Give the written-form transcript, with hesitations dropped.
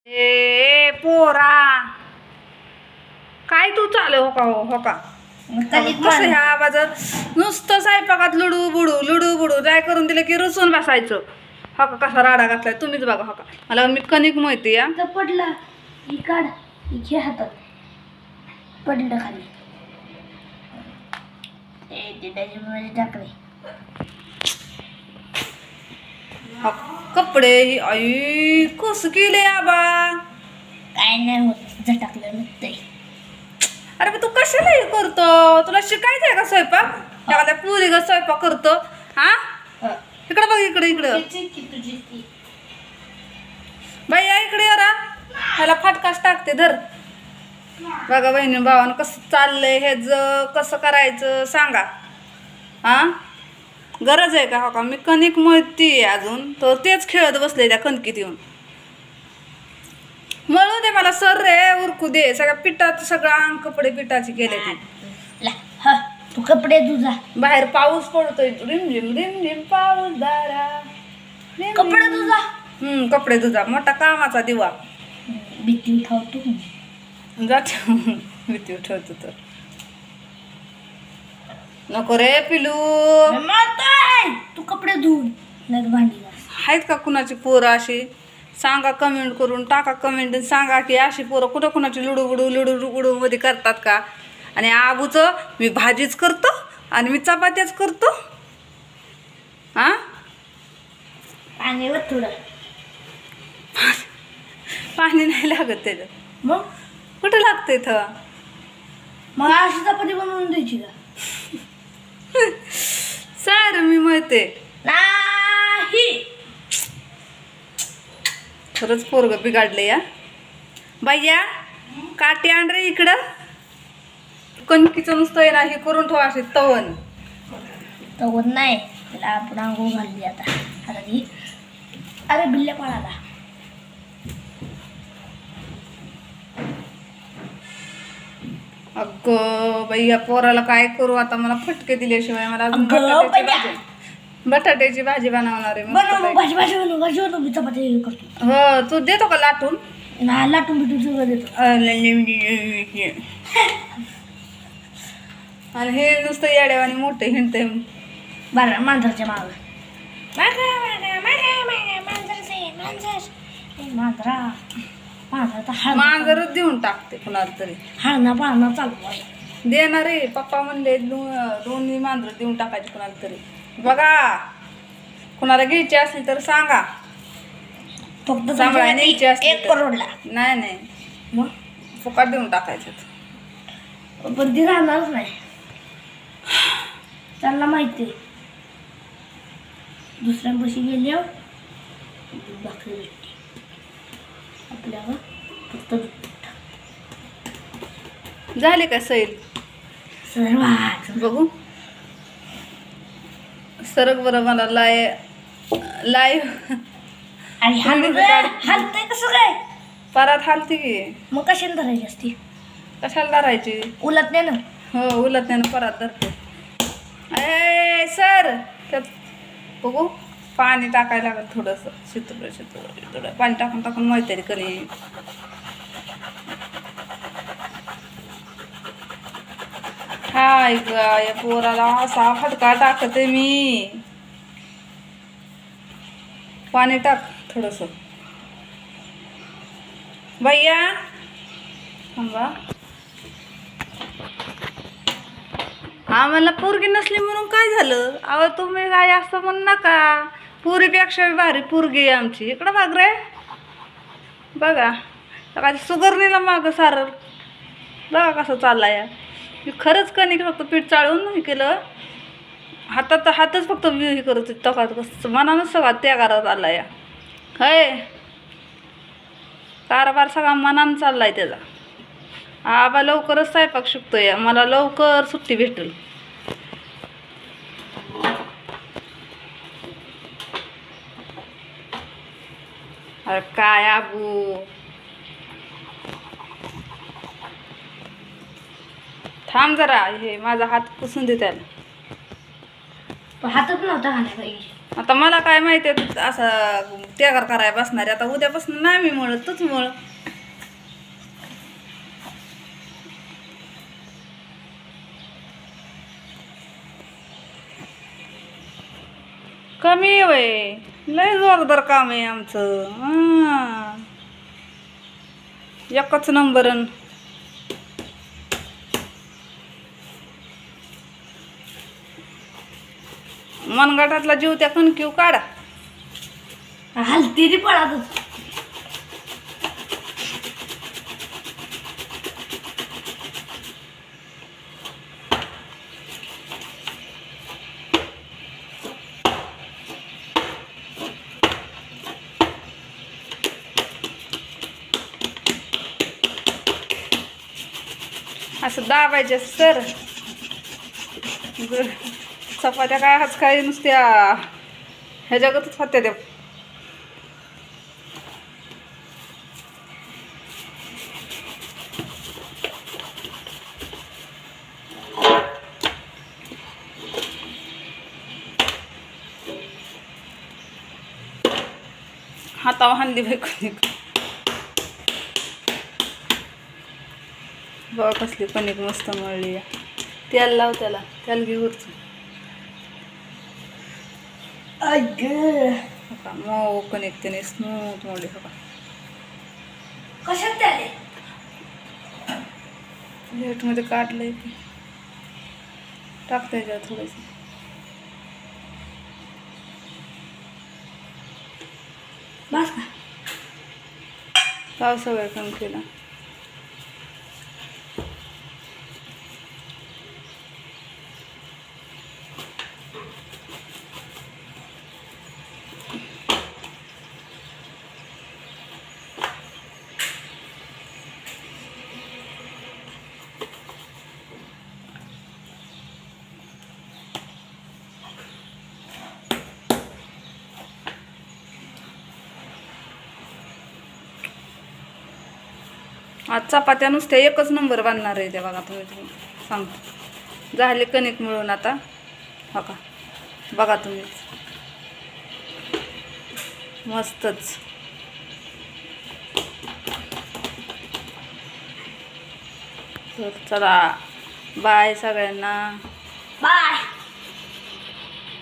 ए पोरा काय तू चालू हो का कसं ह्या आवाजात नुसतं स्वयंपाकात लुडू बुडू काय करून दिलं की रुसून बसायचं हो का कसा राडा घातलाय तुम्हीच बघा हो का मला मी कणिक माहिती या पडला ही काढ घे हातात पडलं खाली त्याच्यामध्ये टाकले कपडे आई कस केले आबा काय नाही होत झटाकलं नुकतंय. अरे तू कशाला हे करतो तुला शिकायचंय का स्वयंपाक त्या पुरी ग स्वयंपाक करतो हा इकडं बघ इकडं बाई या इकडे यारा ह्याला फाटकाच टाकते धर बघा बहिणी भावानं कसं चाललंय हे कसं करायचं सांगा हा गरज आहे का हो का मी कणिक मळती अजून तर तेच खेळत बसले त्या कणकीत येऊन मळू दे मला सर रे उरकू दे सगळ्या पिठात सगळं अंग कपडे पिठाचे केले ते तू कपडे तुझा बाहेर पाऊस पडतोय रिम पाऊस दारा कपडे तुझा कपडे तुझा मोठा कामाचा दिवा भीती उठावतो जाते भीती उठवतो तर नको रे पिलू तू कपडे धुवून नाही भांडी आहेत का कुणाची पोरं अशी सांगा कमेंट करून टाका कमेंट सांगा की अशी पोरं कुठं कुणाची लुडू मध्ये करतात का आणि आबूचं मी भाजीच करतो आणि मी चपात्याच करतो हा पाणी थोडं पाणी नाही लागत त्याच्यात मग कुठं लागतं इथं मग अशी चपाती बनवून द्यायची का सर मी म्हणते नाही खरंच पोरग बिघडले या बाईया काटे आण रे इकडं कणकीचं नुसतं आहे ना हे करून ठेवा असे तवन तवत नाही त्याला आपण आंघोळ घालली आता ती अरे बिल्ल्या पळाला अगं बाई या पोराला काय करू आता मला फटके दिल्याशिवाय मला अजून बटाट्याची भाजी बनवणार आहे भाजी मी चपाती करतो हो तू देतो का लाटून लाटून बिटून सगळं देतो आणि हे नुसतं येड्यावानी मोठे हिंडते बरं मांजरच्या मागं मांजरच देऊन टाकते कुणाला तरी हळणा पाळणा चालू आहे देणार रे पप्पा म्हणले दोन्ही मांजर देऊन टाकायचे कुणाला तरी बघा कुणाला घ्यायची असली तर सांगा फक्त सांभाळा न्यायची असली एक तर. करोडला नाही मग फुकट देऊन टाकायचं पण ती राहणारच नाही त्यांना माहिती आहे दुसऱ्यांपाशी गेल्यावर भाकरी भेटते आपल्यावर फक्त झाले का सैल सर्व बघू सरक बरं मला लाईव्ह आणि हलतंय कसं काय परात हालती की मग कशाला धरायची असती कशाला धरायची उलट नाही ना हो उलट त्यानं परात धरते ए सर त्यात बघू पाणी टाकायला लागत थोडंसं शितुरं पाणी टाकून माहिती कणी हाय ग या पोराला असा फटका टाकते मी पाणी टाक थोडंसं भैया थांबा आम्हाला पोरगी नसली म्हणून काय झालं अहो तुम्ही काय असं म्हणू नका पुरीपेक्षा भारी पोरगी आहे आमची इकडं बघ रे बघा काय सुगरणीला मागं सारं बघा कसं चाललाय या मी खरंच कणिक फक्त पीठ चाळून हे केलं हातच फक्त हे करत तकात कसं मनानंच सगळा त्यागारात आला या हय कारभार सगळा मनानं चाललाय त्याचा आबा लवकरच स्वयंपाक शिकतोय मला लवकर सुट्टी भेटेल अरे काय आबू थांब जरा हे माझा हात पुसून दे त्याला हातच नव्हता घालायला पाहिजे आता मला काय माहिती आहे असं त्यागर करायला बसणार आहे. आता उद्यापासून नाही मी मळत, तूच मळ. कमी आहे वय, लय जोरदार काम आहे आमचं. एकच नंबर. मनगटातला जीव त्या कणकीव काढा. हलती ती पळातच. असं दाबायचे सर. चपात्या काय हाच काय नुसत्या ह्या जगातच होत्या त्या. हातावर हांदी बाई. बघा कसली कणिक मस्त मळली. तेल लाव त्याला, तेल घे वरचं. मऊ कणिक त्याने स्मूथ मळली. बघा कशात त्याले प्लेटमध्ये काढलंय की टाक त्याच्यात थोडंसं. बस का पाव सगळं कमी केला. आज चपात्या नुसत्या एकच नंबर बांधणार आहे त्या. बघा तुम्ही सांगतो. झाले कणिक मिळून आता. बघा बघा तुम्ही मस्तच. तर चला बाय सगळ्यांना.